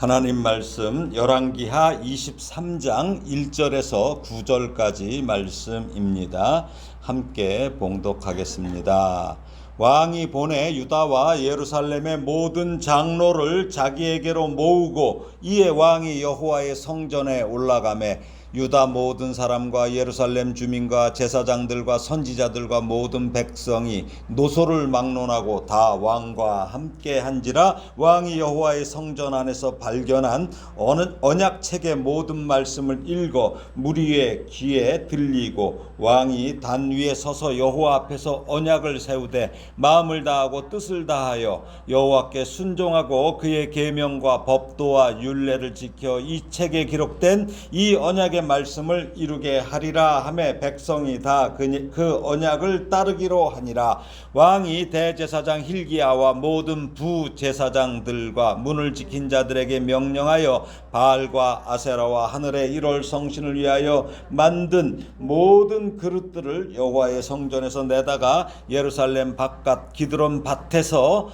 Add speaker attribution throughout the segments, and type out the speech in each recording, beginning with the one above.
Speaker 1: 하나님 말씀 열왕기하 23장 1절에서 9절까지 말씀입니다. 함께 봉독하겠습니다. 왕이 보내 유다와 예루살렘의 모든 장로를 자기에게로 모으고 이에 왕이 여호와의 성전에 올라가매 유다 모든 사람과 예루살렘 주민과 제사장들과 선지자들과 모든 백성이 노소를 막론하고 다 왕과 함께 한지라. 왕이 여호와의 성전 안에서 발견한 언약책의 모든 말씀을 읽어 무리의 귀에 들리고 왕이 단 위에 서서 여호와 앞에서 언약을 세우되 마음을 다하고 뜻을 다하여 여호와께 순종하고 그의 계명과 법도와 율례를 지켜 이 책에 기록된 이 언약의 말씀을 이루게 하리라 하매 백성이 다 그 언약을 따르기로 하니라. 왕이 대제사장 hil기야와 모든 부제사장들과 문을 지킨 자들에게 명령하여 바알과 아세라와 하늘의 1월 성신을 위하여 만든 모든 그릇들을 여호와의 성전에서 내다가 예루살렘 바깥 기드론 밭에서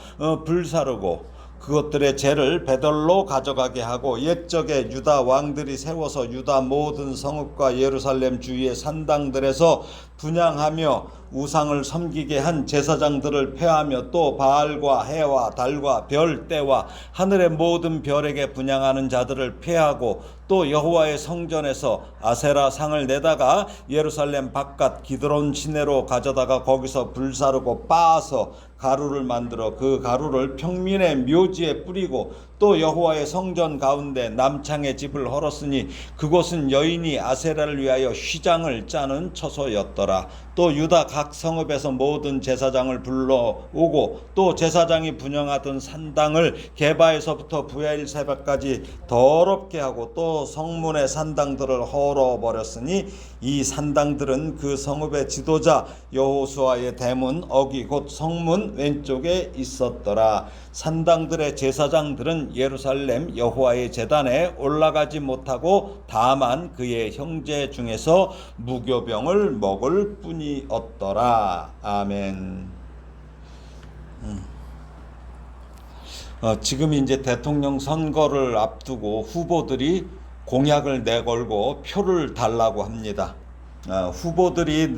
Speaker 1: 불사르고 그것들의 재를 베들로 가져가게 하고 옛적에 유다 왕들이 세워서 유다 모든 성읍과 예루살렘 주위의 산당들에서 분향하며 우상을 섬기게 한 제사장들을 폐하며 또 바알과 해와 달과 별 때와 하늘의 모든 별에게 분향하는 자들을 폐하고 또 여호와의 성전에서 아세라 상을 내다가 예루살렘 바깥 기드론 시내로 가져다가 거기서 불사르고 빻아서 가루를 만들어 그 가루를 평민의 묘지에 뿌리고 또 여호와의 성전 가운데 남창의 집을 헐었으니 그곳은 여인이 아세라를 위하여 휘장을 짜는 처소였더라. 또 유다 각 성읍에서 모든 제사장을 불러오고 또 제사장이 분향하던 산당을 게바에서부터 부야일 새벽까지 더럽게 하고 또 성문의 산당들을 헐어버렸으니 이 산당들은 그 성읍의 지도자 여호수아의 대문 어귀 곧 성문 왼쪽에 있었더라. 산당들의 제사장들은 예루살렘 여호와의 제단에 올라가지 못하고 다만 그의 형제 중에서 무교병을 먹을 뿐이었더라. 아멘. 지금 이제 대통령 선거를 앞두고 후보들이 공약을 내걸고 표를 달라고 합니다. 후보들이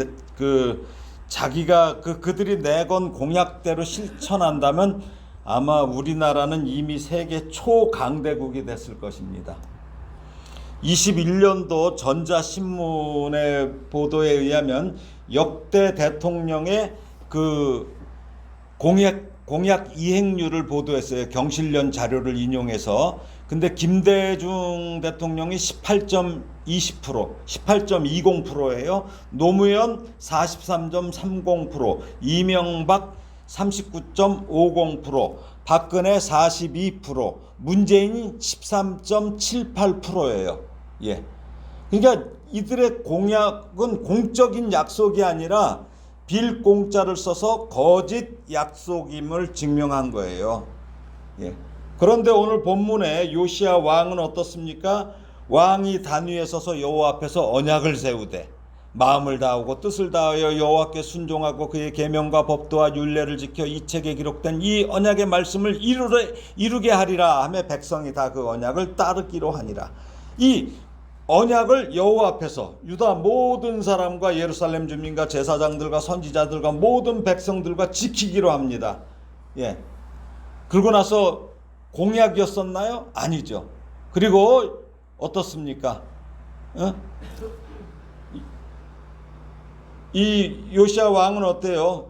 Speaker 1: 자기가 그들이 내건 공약대로 실천한다면 아마 우리나라는 이미 세계 초강대국이 됐을 것입니다. 21년도 전자신문의 보도에 의하면 역대 대통령의 그 공약 이행률을 보도했어요. 경실련 자료를 인용해서. 근데 김대중 대통령이 18.20%, 18.20%예요. 노무현 43.30%, 이명박 39.50%, 박근혜 42%, 문재인이 13.78%예요. 예. 그러니까 이들의 공약은 공적인 약속이 아니라 빌공짜를 써서 거짓 약속임을 증명한 거예요. 예. 그런데 오늘 본문에 요시야 왕은 어떻습니까? 왕이 단 위에 서서 여호와 앞에서 언약을 세우되 마음을 다하고 뜻을 다하여 여호와께 순종하고 그의 계명과 법도와 율례를 지켜 이 책에 기록된 이 언약의 말씀을 이루게 하리라 하며 백성이 다 그 언약을 따르기로 하니라. 이 언약을 여호와 앞에서 유다 모든 사람과 예루살렘 주민과 제사장들과 선지자들과 모든 백성들과 지키기로 합니다. 예. 그러고 나서 공약이었었나요? 아니죠. 그리고 어떻습니까? 이 요시야 왕은 어때요?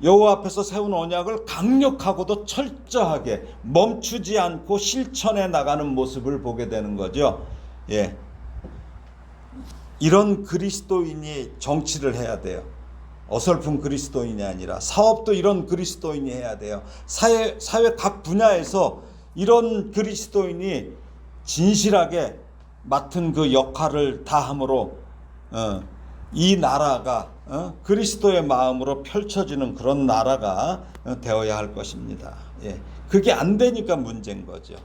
Speaker 1: 여호와 앞에서 세운 언약을 강력하고도 철저하게 멈추지 않고 실천해 나가는 모습을 보게 되는 거죠. 예. 이런 그리스도인이 정치를 해야 돼요. 어설픈 그리스도인이 아니라 사업도 이런 그리스도인이 해야 돼요. 사회 각 분야에서 이런 그리스도인이 진실하게 맡은 그 역할을 다함으로 이 나라가 그리스도의 마음으로 펼쳐지는 그런 나라가 되어야 할 것입니다. 예. 그게 안 되니까 문제인 거죠.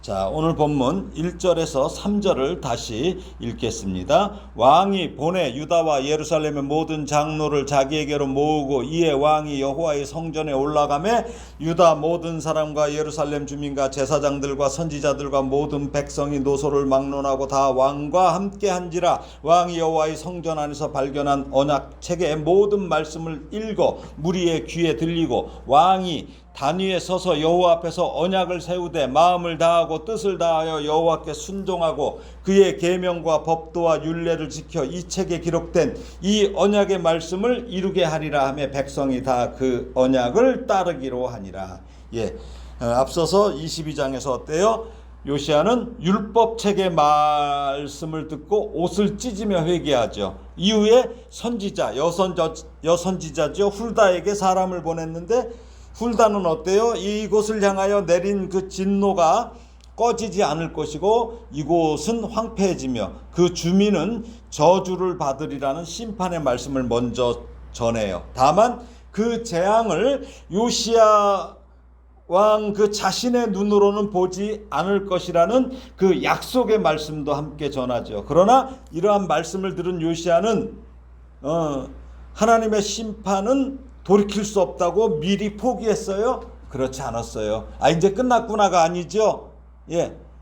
Speaker 1: 자, 오늘 본문 1절에서 3절을 다시 읽겠습니다. 왕이 보내 유다와 예루살렘의 모든 장로를 자기에게로 모으고 이에 왕이 여호와의 성전에 올라가매 유다 모든 사람과 예루살렘 주민과 제사장들과 선지자들과 모든 백성이 노소를 막론하고 다 왕과 함께 한지라. 왕이 여호와의 성전 안에서 발견한 언약책의 모든 말씀을 읽어 무리의 귀에 들리고 왕이 단위에 서서 여호와 앞에서 언약을 세우되 마음을 다하고 뜻을 다하여 여호와께 순종하고 그의 계명과 법도와 율례를 지켜 이 책에 기록된 이 언약의 말씀을 이루게 하리라 하며 백성이 다 그 언약을 따르기로 하니라. 앞서서 22장에서 어때요? 요시야는 율법책의 말씀을 듣고 옷을 찢으며 회개하죠. 이후에 선지자, 여선지자죠. 훌다에게 사람을 보냈는데 훌다는 어때요? 이곳을 향하여 내린 그 진노가 꺼지지 않을 것이고 이곳은 황폐해지며 그 주민은 저주를 받으리라는 심판의 말씀을 먼저 전해요. 다만 그 재앙을 요시야 왕 그 자신의 눈으로는 보지 않을 것이라는 그 약속의 말씀도 함께 전하죠. 그러나 이러한 말씀을 들은 요시야는 하나님의 심판은 돌이킬 수 없다고 미리 포기했어요? 그렇지 않았어요. 이제 끝났구나가 아니죠.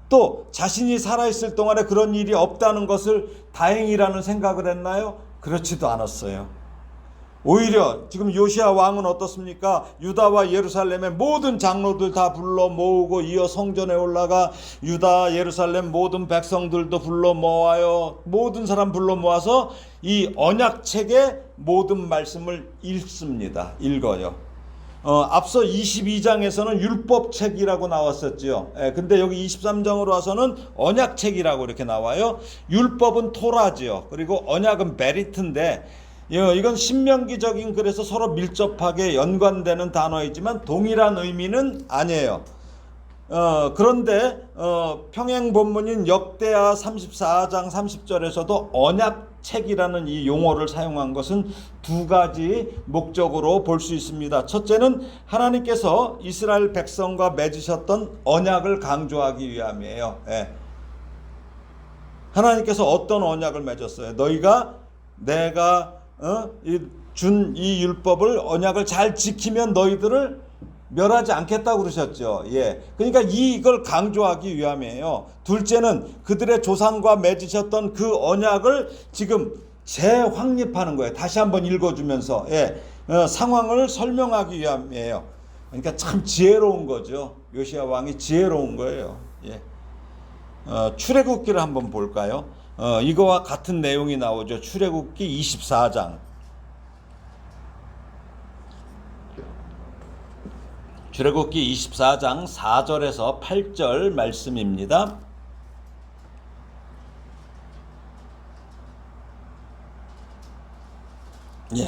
Speaker 1: 또 자신이 살아있을 동안에 그런 일이 없다는 것을 다행이라는 생각을 했나요? 그렇지도 않았어요. 오히려 지금 요시야 왕은 어떻습니까? 유다와 예루살렘의 모든 장로들 다 불러 모으고 이어 성전에 올라가 유다 예루살렘 모든 백성들도 불러 모아요. 모든 사람 불러 모아서 이 언약책의 모든 말씀을 읽어요. 앞서 22장에서는 율법책이라고 나왔었죠. 근데 여기 23장으로 와서는 언약책이라고 이렇게 나와요. 율법은 토라죠. 그리고 언약은 베리트인데 이건 신명기적인 글에서 서로 밀접하게 연관되는 단어이지만 동일한 의미는 아니에요. 그런데 평행 본문인 역대하 34장 30절에서도 언약책이라는 이 용어를 사용한 것은 두 가지 목적으로 볼 수 있습니다. 첫째는 하나님께서 이스라엘 백성과 맺으셨던 언약을 강조하기 위함이에요. 하나님께서 어떤 언약을 맺었어요? 너희가 내가 준 이 율법을 언약을 잘 지키면 너희들을 멸하지 않겠다고 그러셨죠. 그러니까 이걸 강조하기 위함이에요. 둘째는 그들의 조상과 맺으셨던 그 언약을 지금 재확립하는 거예요. 다시 한번 읽어주면서 상황을 설명하기 위함이에요. 그러니까 참 지혜로운 거죠. 요시야 왕이 지혜로운 거예요. 출애굽기를 한번 볼까요? 이거와 같은 내용이 나오죠. 출애굽기 24장. 출애굽기 24장 4절에서 8절 말씀입니다.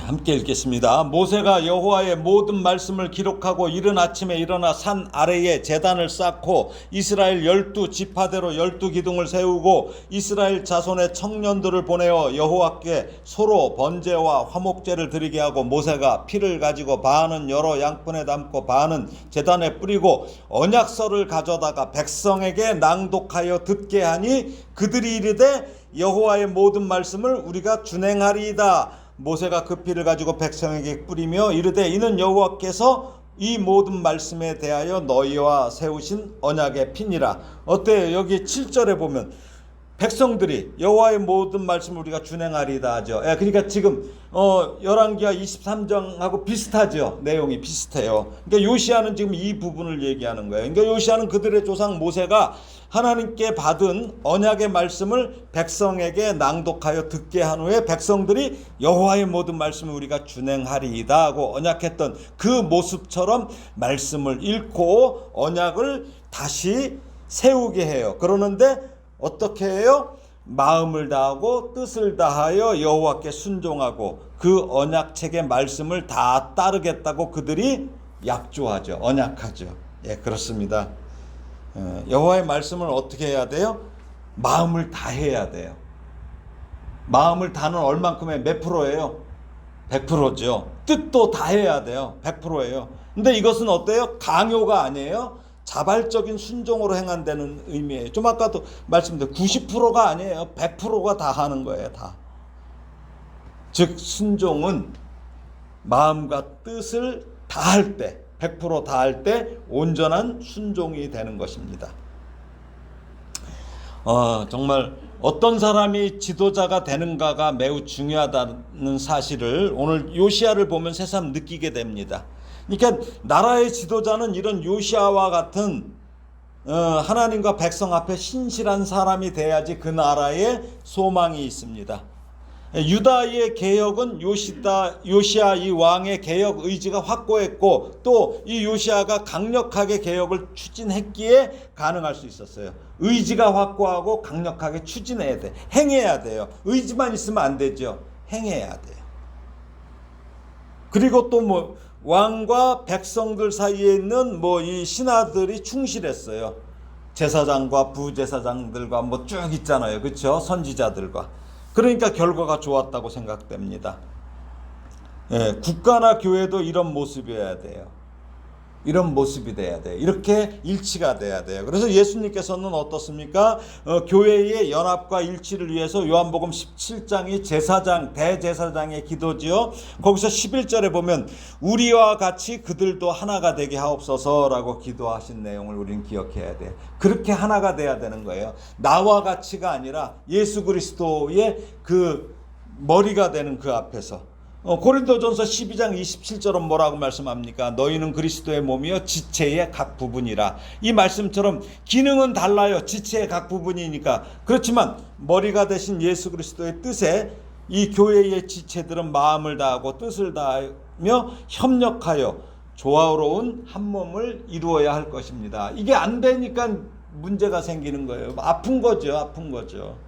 Speaker 1: 함께 읽겠습니다. 모세가 여호와의 모든 말씀을 기록하고 이른 아침에 일어나 산 아래에 제단을 쌓고 이스라엘 12지파대로 12기둥을 세우고 이스라엘 자손의 청년들을 보내어 여호와께 소로 번제와 화목제를 드리게 하고 모세가 피를 가지고 반은 여러 양푼에 담고 반은 제단에 뿌리고 언약서를 가져다가 백성에게 낭독하여 듣게 하니 그들이 이르되 여호와의 모든 말씀을 우리가 준행하리이다. 모세가 그 피를 가지고 백성에게 뿌리며 이르되 이는 여호와께서 이 모든 말씀에 대하여 너희와 세우신 언약의 피니라. 어때요? 여기 7절에 보면 백성들이 여호와의 모든 말씀을 우리가 준행하리이다 하죠. 그러니까 지금 열왕기하 23장하고 비슷하죠. 내용이 비슷해요. 그러니까 요시야는 지금 이 부분을 얘기하는 거예요. 그러니까 요시야는 그들의 조상 모세가 하나님께 받은 언약의 말씀을 백성에게 낭독하여 듣게 한 후에 백성들이 여호와의 모든 말씀을 우리가 준행하리이다 하고 언약했던 그 모습처럼 말씀을 읽고 언약을 다시 세우게 해요. 그러는데 어떻게 해요? 마음을 다하고 뜻을 다하여 여호와께 순종하고 그 언약책의 말씀을 다 따르겠다고 그들이 약조하죠. 언약하죠. 그렇습니다. 여호와의 말씀을 어떻게 해야 돼요? 마음을 다해야 돼요. 마음을 다는 얼만큼의 몇 프로예요? 100%죠. 뜻도 다해야 돼요. 100%예요. 근데 이것은 어때요? 강요가 아니에요. 자발적인 순종으로 행한다는 의미예요. 좀 아까도 말씀드린 90%가 아니에요. 100%가 다 하는 거예요. 다. 즉 순종은 마음과 뜻을 다할 때, 100% 다할 때 온전한 순종이 되는 것입니다. 정말 어떤 사람이 지도자가 되는가가 매우 중요하다는 사실을 오늘 요시야를 보면 새삼 느끼게 됩니다. 그러니까 나라의 지도자는 이런 요시야와 같은 하나님과 백성 앞에 신실한 사람이 돼야지 그 나라에 소망이 있습니다. 유다의 개혁은 요시야 이 왕의 개혁 의지가 확고했고 또 이 요시야가 강력하게 개혁을 추진했기에 가능할 수 있었어요. 의지가 확고하고 강력하게 추진해야 돼. 행해야 돼요. 의지만 있으면 안 되죠. 행해야 돼요. 그리고 또 왕과 백성들 사이에 있는 이 신하들이 충실했어요. 제사장과 부제사장들과 쭉 있잖아요. 그렇죠? 선지자들과. 그러니까 결과가 좋았다고 생각됩니다. 국가나 교회도 이런 모습이어야 돼요. 이런 모습이 돼야 돼요. 이렇게 일치가 돼야 돼요. 그래서 예수님께서는 어떻습니까? 교회의 연합과 일치를 위해서 요한복음 17장이 대제사장의 기도지요. 거기서 11절에 보면 우리와 같이 그들도 하나가 되게 하옵소서라고 기도하신 내용을 우리는 기억해야 돼요. 그렇게 하나가 돼야 되는 거예요. 나와 같이가 아니라 예수 그리스도의 그 머리가 되는 그 앞에서. 고린도전서 12장 27절은 뭐라고 말씀합니까? 너희는 그리스도의 몸이요 지체의 각 부분이라. 이 말씀처럼 기능은 달라요. 지체의 각 부분이니까. 그렇지만 머리가 되신 예수 그리스도의 뜻에 이 교회의 지체들은 마음을 다하고 뜻을 다하며 협력하여 조화로운 한 몸을 이루어야 할 것입니다. 이게 안 되니까 문제가 생기는 거예요. 아픈 거죠.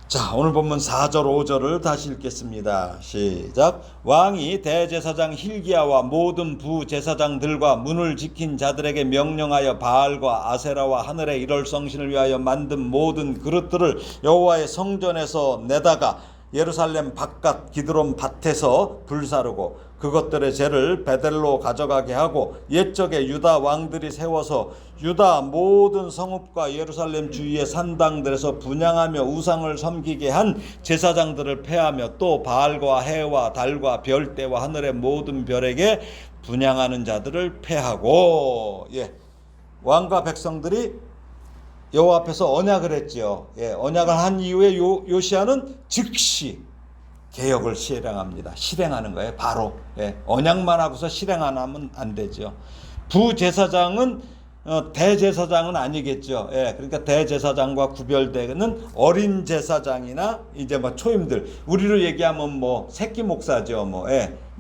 Speaker 1: 자, 오늘 본문 4절 5절을 다시 읽겠습니다. 시작. 왕이 대제사장 hil기야와 모든 부제사장들과 문을 지킨 자들에게 명령하여 바알과 아세라와 하늘의 일월 성신을 위하여 만든 모든 그릇들을 여호와의 성전에서 내다가 예루살렘 바깥 기드론 밭에서 불사르고 그것들의 재를 베델로 가져가게 하고 옛적에 유다 왕들이 세워서 유다 모든 성읍과 예루살렘 주위의 산당들에서 분향하며 우상을 섬기게 한 제사장들을 패하며 또 바알과 해와 달과 별대와 하늘의 모든 별에게 분향하는 자들을 패하고. 왕과 백성들이 여호와 앞에서 언약을 했죠. 언약을 한 이후에 요시야는 즉시 개혁을 실행하는 거예요. 바로. 언약만 하고서 실행 안 하면 안 되죠. 부제사장은 대제사장은 아니겠죠. 그러니까 대제사장과 구별되는 어린 제사장이나 이제 초임들, 우리로 얘기하면 새끼 목사죠.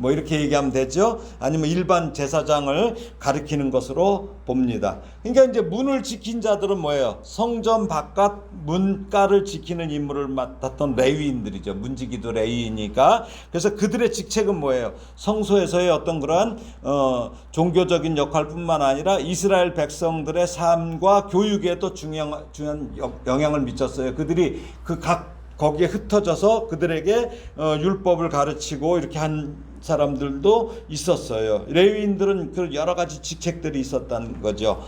Speaker 1: 이렇게 얘기하면 되죠. 아니면 일반 제사장을 가리키는 것으로 봅니다. 그러니까 이제 문을 지킨 자들은 뭐예요? 성전 바깥 문가를 지키는 임무를 맡았던 레위인들이죠. 문지기도 레위이니까. 그래서 그들의 직책은 뭐예요? 성소에서의 어떤 그러한 종교적인 역할뿐만 아니라 이스라엘 백성들의 삶과 교육에도 중요한 영향을 미쳤어요. 그들이 거기에 흩어져서 그들에게 율법을 가르치고 이렇게 한 사람들도 있었어요. 레위인들은 그 여러 가지 직책들이 있었다는 거죠.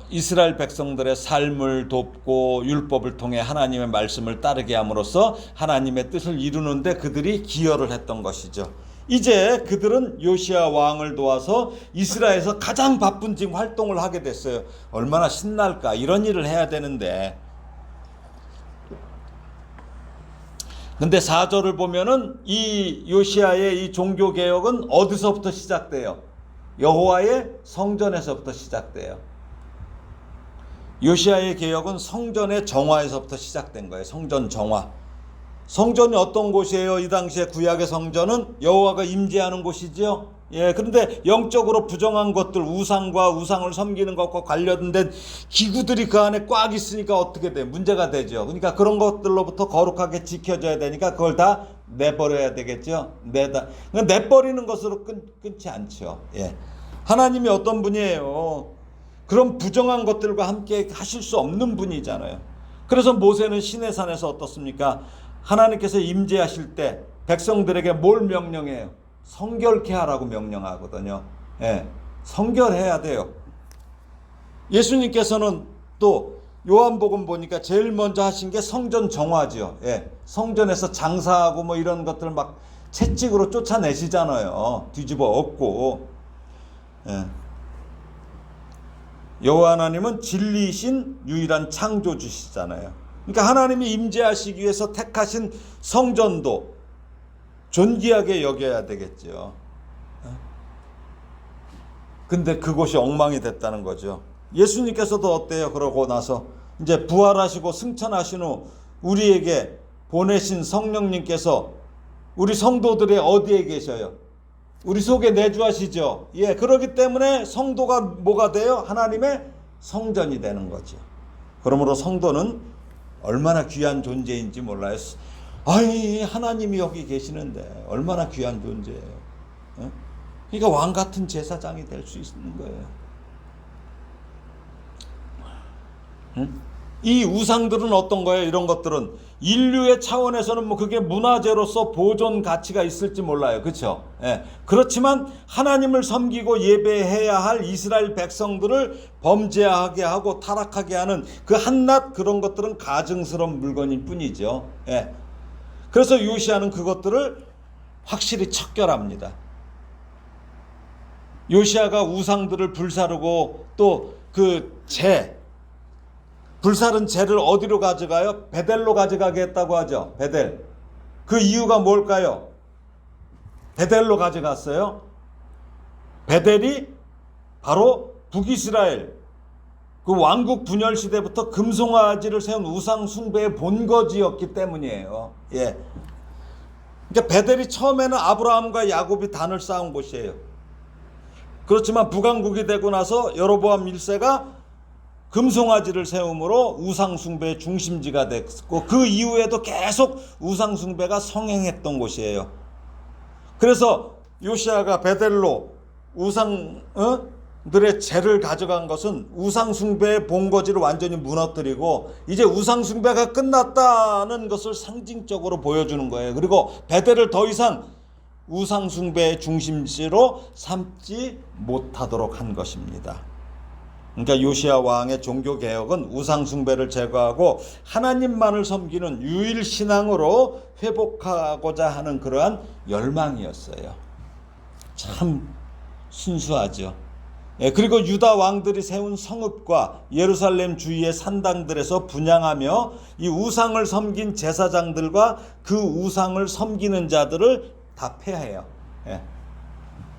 Speaker 1: 이스라엘 백성들의 삶을 돕고 율법을 통해 하나님의 말씀을 따르게 함으로써 하나님의 뜻을 이루는데 그들이 기여를 했던 것이죠. 이제 그들은 요시야 왕을 도와서 이스라엘에서 가장 바쁜 지금 활동을 하게 됐어요. 얼마나 신날까. 이런 일을 해야 되는데. 근데 4절을 보면은 이 요시야의 이 종교개혁은 어디서부터 시작돼요? 여호와의 성전에서부터 시작돼요. 요시야의 개혁은 성전의 정화에서부터 시작된 거예요. 성전 정화. 성전이 어떤 곳이에요? 이 당시에 구약의 성전은 여호와가 임재하는 곳이죠. 그런데 영적으로 부정한 것들, 우상과 우상을 섬기는 것과 관련된 기구들이 그 안에 꽉 있으니까 어떻게 돼요? 문제가 되죠. 그러니까 그런 것들로부터 거룩하게 지켜져야 되니까 그걸 다 내버려야 되겠죠. 내버리는 것으로 끊지 않죠. 하나님이 어떤 분이에요? 그런 부정한 것들과 함께 하실 수 없는 분이잖아요. 그래서 모세는 시내산에서 어떻습니까? 하나님께서 임재하실 때 백성들에게 뭘 명령해요? 성결케 하라고 명령하거든요. 예, 성결해야 돼요. 예수님께서는 또 요한복음 보니까 제일 먼저 하신 게 성전 정화지요. 예, 성전에서 장사하고 뭐 이런 것들 막 채찍으로 쫓아내시잖아요. 뒤집어 엎고. 예. 여호와 하나님은 진리이신 유일한 창조주시잖아요. 그러니까 하나님이 임재하시기 위해서 택하신 성전도 존귀하게 여겨야 되겠죠. 근데 그곳이 엉망이 됐다는 거죠. 예수님께서도 어때요? 그러고 나서 이제 부활하시고 승천하신 후 우리에게 보내신 성령님께서 우리 성도들의 어디에 계셔요? 우리 속에 내주하시죠. 예, 그렇기 때문에 성도가 뭐가 돼요? 하나님의 성전이 되는 거죠. 그러므로 성도는 얼마나 귀한 존재인지 몰라요. 아이, 하나님이 여기 계시는데 얼마나 귀한 존재예요. 예? 그러니까 왕 같은 제사장이 될 수 있는 거예요. 응? 이 우상들은 어떤 거예요? 이런 것들은 인류의 차원에서는 뭐 그게 문화재로서 보존 가치가 있을지 몰라요. 그렇죠? 예. 그렇지만 하나님을 섬기고 예배해야 할 이스라엘 백성들을 범죄하게 하고 타락하게 하는 그 한낱 그런 것들은 가증스러운 물건일 뿐이죠. 예. 그래서 요시야는 그것들을 확실히 척결합니다. 요시야가 우상들을 불사르고 또 그 불사른 재를 어디로 가져가요? 베델로 가져가게 했다고 하죠. 베델. 그 이유가 뭘까요? 베델로 가져갔어요. 베델이 바로 북이스라엘 그 왕국 분열 시대부터 금송아지를 세운 우상 숭배의 본거지였기 때문이에요. 예. 그러니까 베델이 처음에는 아브라함과 야곱이 단을 쌓은 곳이에요. 그렇지만 북왕국이 되고 나서 여로보암 1세가 금송아지를 세움으로 우상숭배의 중심지가 됐고 그 이후에도 계속 우상숭배가 성행했던 곳이에요. 그래서 요시야가 베델로 우상들의 재를 가져간 것은 우상숭배의 본거지를 완전히 무너뜨리고 이제 우상숭배가 끝났다는 것을 상징적으로 보여주는 거예요. 그리고 베델을 더 이상 우상숭배의 중심지로 삼지 못하도록 한 것입니다. 그러니까 요시야 왕의 종교개혁은 우상숭배를 제거하고 하나님만을 섬기는 유일신앙으로 회복하고자 하는 그러한 열망이었어요. 참 순수하죠. 예, 그리고 유다 왕들이 세운 성읍과 예루살렘 주위의 산당들에서 분향하며 이 우상을 섬긴 제사장들과 그 우상을 섬기는 자들을 다 폐해요. 예.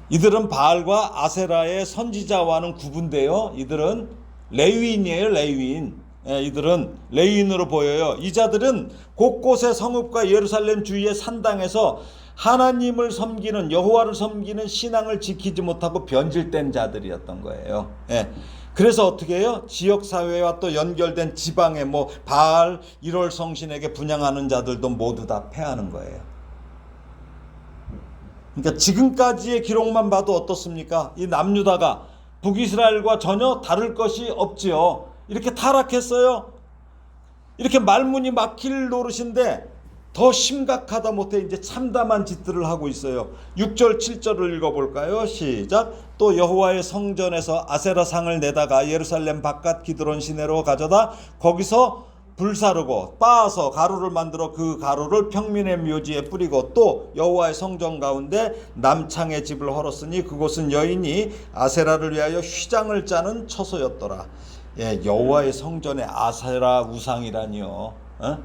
Speaker 1: 이들은 바알과 아세라의 선지자와는 구분돼요. 이들은 레위인이에요. 레위인. 예, 이들은 레위인으로 보여요. 이 자들은 곳곳의 성읍과 예루살렘 주위의 산당에서 하나님을 섬기는 여호와를 섬기는 신앙을 지키지 못하고 변질된 자들이었던 거예요. 예. 그래서 어떻게 해요? 지역사회와 또 연결된 지방의 뭐 바알 1월 성신에게 분향하는 자들도 모두 다 폐하는 거예요. 그러니까 지금까지의 기록만 봐도 어떻습니까? 이 남유다가 북이스라엘과 전혀 다를 것이 없지요. 이렇게 타락했어요. 이렇게 말문이 막힐 노릇인데 더 심각하다 못해 이제 참담한 짓들을 하고 있어요. 6절 7절을 읽어볼까요? 시작. 또 여호와의 성전에서 아세라상을 내다가 예루살렘 바깥 기드론 시내로 가져다 거기서 불사르고 빻아서 가루를 만들어 그 가루를 평민의 묘지에 뿌리고 또 여호와의 성전 가운데 남창의 집을 헐었으니 그곳은 여인이 아세라를 위하여 휘장을 짜는 처소였더라. 예, 여호와의 성전에 아세라 우상이라니요. 어?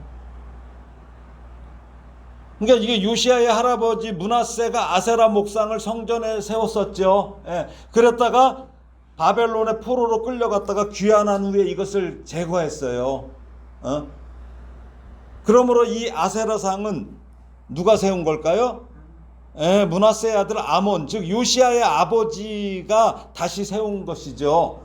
Speaker 1: 그러니까 이게 요시야의 할아버지 므낫세가 아세라 목상을 성전에 세웠었죠. 예, 그랬다가 바벨론의 포로로 끌려갔다가 귀환한 후에 이것을 제거했어요. 그러므로 이 아세라상은 누가 세운 걸까요? 예, 므낫세의 아들 아몬, 즉 요시야의 아버지가 다시 세운 것이죠.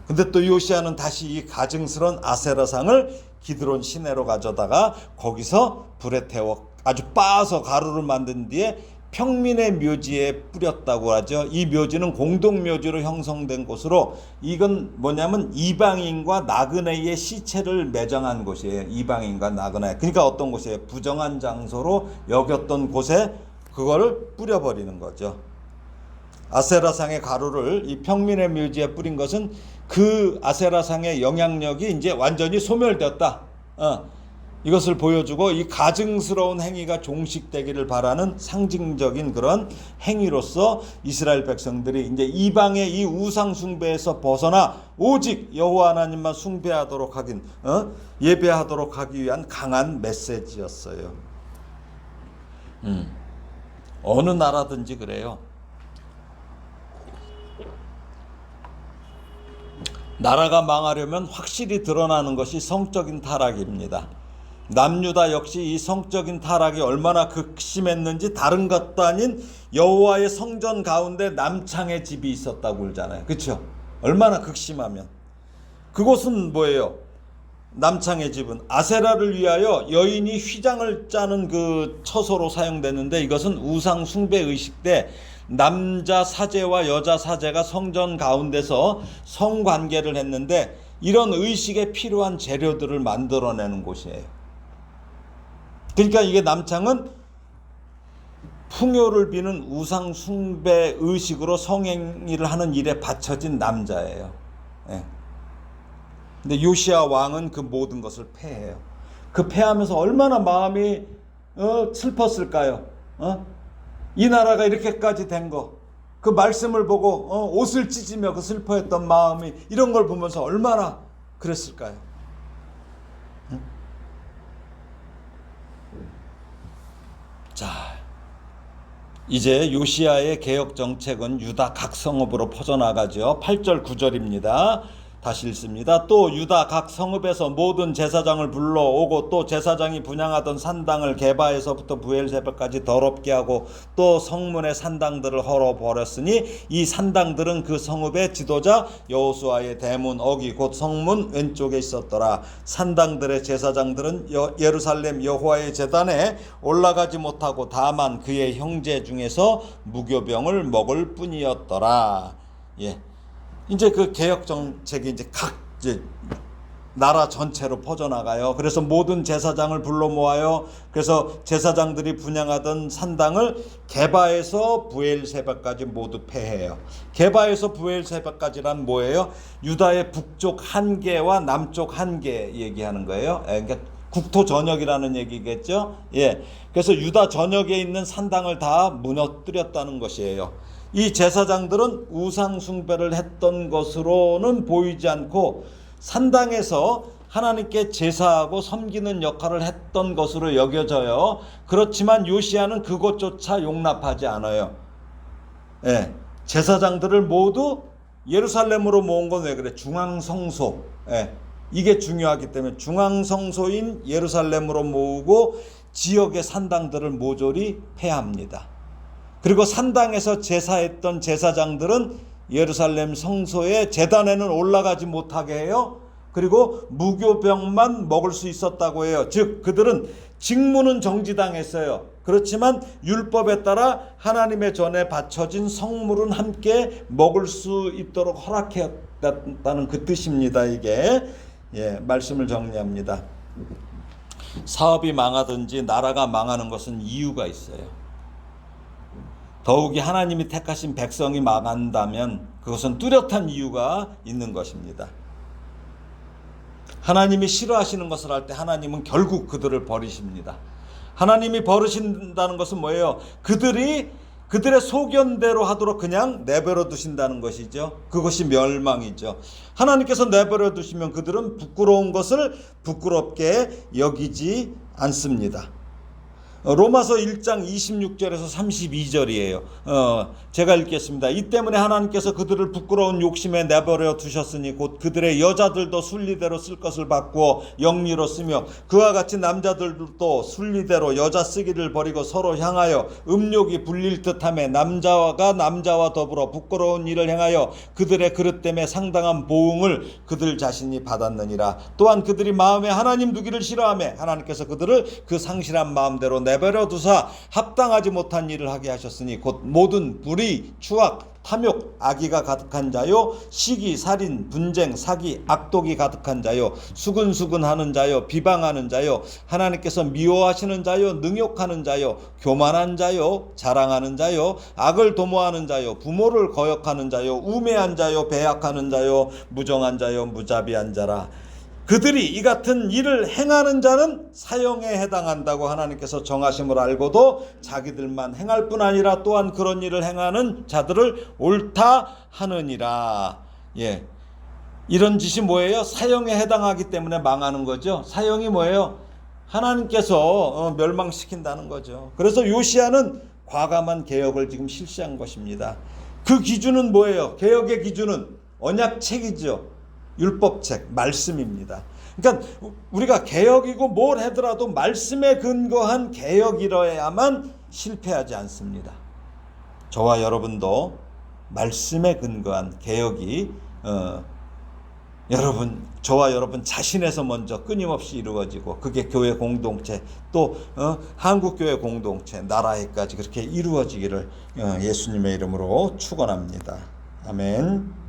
Speaker 1: 근데 또 요시야는 다시 이 가증스러운 아세라상을 기드론 시내로 가져다가 거기서 불에 태워 아주 빻아서 가루를 만든 뒤에 평민의 묘지에 뿌렸다고 하죠. 이 묘지는 공동묘지로 형성된 곳으로 이건 뭐냐면 이방인과 나그네의 시체를 매장한 곳이에요. 이방인과 나그네. 그러니까 어떤 곳이에요? 부정한 장소로 여겼던 곳에 그걸 뿌려버리는 거죠. 아세라상의 가루를 이 평민의 묘지에 뿌린 것은 그 아세라상의 영향력이 이제 완전히 소멸되었다. 이것을 보여주고 이 가증스러운 행위가 종식되기를 바라는 상징적인 그런 행위로서 이스라엘 백성들이 이제 이방의 이 우상 숭배에서 벗어나 오직 여호와 하나님만 숭배하도록 예배하도록 하기 위한 강한 메시지였어요. 어느 나라든지 그래요. 나라가 망하려면 확실히 드러나는 것이 성적인 타락입니다. 남유다 역시 이 성적인 타락이 얼마나 극심했는지 다른 것도 아닌 여호와의 성전 가운데 남창의 집이 있었다고 그러잖아요. 그렇죠? 얼마나 극심하면. 그곳은 뭐예요? 남창의 집은 아세라를 위하여 여인이 휘장을 짜는 그 처소로 사용됐는데, 이것은 우상 숭배 의식 때 남자 사제와 여자 사제가 성전 가운데서 성관계를 했는데, 이런 의식에 필요한 재료들을 만들어내는 곳이에요. 그러니까 이게 남창은 풍요를 비는 우상 숭배 의식으로 성행위를 하는 일에 바쳐진 남자예요. 근데 요시야 왕은 그 모든 것을 폐해요. 그 폐하면서 얼마나 마음이 슬펐을까요? 이 나라가 이렇게까지 된 거, 그 말씀을 보고 옷을 찢으며 그 슬퍼했던 마음이, 이런 걸 보면서 얼마나 그랬을까요? 자, 이제 요시야의 개혁 정책은 유다 각 성읍으로 퍼져나가죠. 8절 9절입니다. 다시 읽습니다. 또 유다 각 성읍에서 모든 제사장을 불러오고 또 제사장이 분향하던 산당을 게바에서부터 부엘세바까지 더럽게 하고 또 성문의 산당들을 헐어버렸으니 이 산당들은 그 성읍의 지도자 여호수아의 대문 어기 곧 성문 왼쪽에 있었더라. 산당들의 제사장들은 예루살렘 여호와의 제단에 올라가지 못하고 다만 그의 형제 중에서 무교병을 먹을 뿐이었더라. 이제 그 개혁 정책이 이제 나라 전체로 퍼져나가요. 그래서 모든 제사장을 불러 모아요. 그래서 제사장들이 분향하던 산당을 게바에서 부엘세바까지 모두 폐해요. 게바에서 부엘세바까지란 뭐예요? 유다의 북쪽 한 개와 남쪽 한 개 얘기하는 거예요. 그러니까 국토 전역이라는 얘기겠죠. 그래서 유다 전역에 있는 산당을 다 무너뜨렸다는 것이에요. 이 제사장들은 우상 숭배를 했던 것으로는 보이지 않고 산당에서 하나님께 제사하고 섬기는 역할을 했던 것으로 여겨져요. 그렇지만 요시야는 그것조차 용납하지 않아요. 제사장들을 모두 예루살렘으로 모은 건 왜 그래? 중앙성소. 이게 중요하기 때문에 중앙성소인 예루살렘으로 모으고 지역의 산당들을 모조리 폐합니다. 그리고 산당에서 제사했던 제사장들은 예루살렘 성소의 제단에는 올라가지 못하게 해요. 그리고 무교병만 먹을 수 있었다고 해요. 즉 그들은 직무는 정지당했어요. 그렇지만 율법에 따라 하나님의 전에 바쳐진 성물은 함께 먹을 수 있도록 허락했다는 그 뜻입니다. 이게 말씀을 정리합니다. 사업이 망하든지 나라가 망하는 것은 이유가 있어요. 더욱이 하나님이 택하신 백성이 망한다면 그것은 뚜렷한 이유가 있는 것입니다. 하나님이 싫어하시는 것을 할 때 하나님은 결국 그들을 버리십니다. 하나님이 버리신다는 것은 뭐예요? 그들의 소견대로 하도록 그냥 내버려 두신다는 것이죠. 그것이 멸망이죠. 하나님께서 내버려 두시면 그들은 부끄러운 것을 부끄럽게 여기지 않습니다. 로마서 1장 26절에서 32절이에요. 제가 읽겠습니다. 이 때문에 하나님께서 그들을 부끄러운 욕심에 내버려 두셨으니 곧 그들의 여자들도 순리대로 쓸 것을 바꾸어 영리로 쓰며 그와 같이 남자들도 순리대로 여자 쓰기를 버리고 서로 향하여 음욕이 불릴 듯하며 남자가 남자와 더불어 부끄러운 일을 행하여 그들의 그릇 때문에 상당한 보응을 그들 자신이 받았느니라. 또한 그들이 마음에 하나님 두기를 싫어하며 하나님께서 그들을 그 상실한 마음대로 내버려 두사 합당하지 못한 일을 하게 하셨으니 곧 모든 불의, 추악, 탐욕, 악의가 가득한 자요, 시기, 살인, 분쟁, 사기, 악독이 가득한 자요, 수근수근하는 자요, 비방하는 자요, 하나님께서 미워하시는 자요, 능욕하는 자요, 교만한 자요, 자랑하는 자요, 악을 도모하는 자요, 부모를 거역하는 자요, 우매한 자요, 배약하는 자요, 무정한 자요, 무자비한 자라. 그들이 이 같은 일을 행하는 자는 사형에 해당한다고 하나님께서 정하심을 알고도 자기들만 행할 뿐 아니라 또한 그런 일을 행하는 자들을 옳다 하느니라. 예. 이런 짓이 뭐예요? 사형에 해당하기 때문에 망하는 거죠. 사형이 뭐예요? 하나님께서 멸망시킨다는 거죠. 그래서 요시야는 과감한 개혁을 지금 실시한 것입니다. 그 기준은 뭐예요? 개혁의 기준은 언약책이죠. 율법책, 말씀입니다. 그러니까 우리가 개혁이고 뭘 하더라도 말씀에 근거한 개혁이라야만 실패하지 않습니다. 저와 여러분도 말씀에 근거한 개혁이 저와 여러분 자신에서 먼저 끊임없이 이루어지고 그게 교회 공동체 또 한국교회 공동체 나라에까지 그렇게 이루어지기를 예수님의 이름으로 축원합니다. 아멘.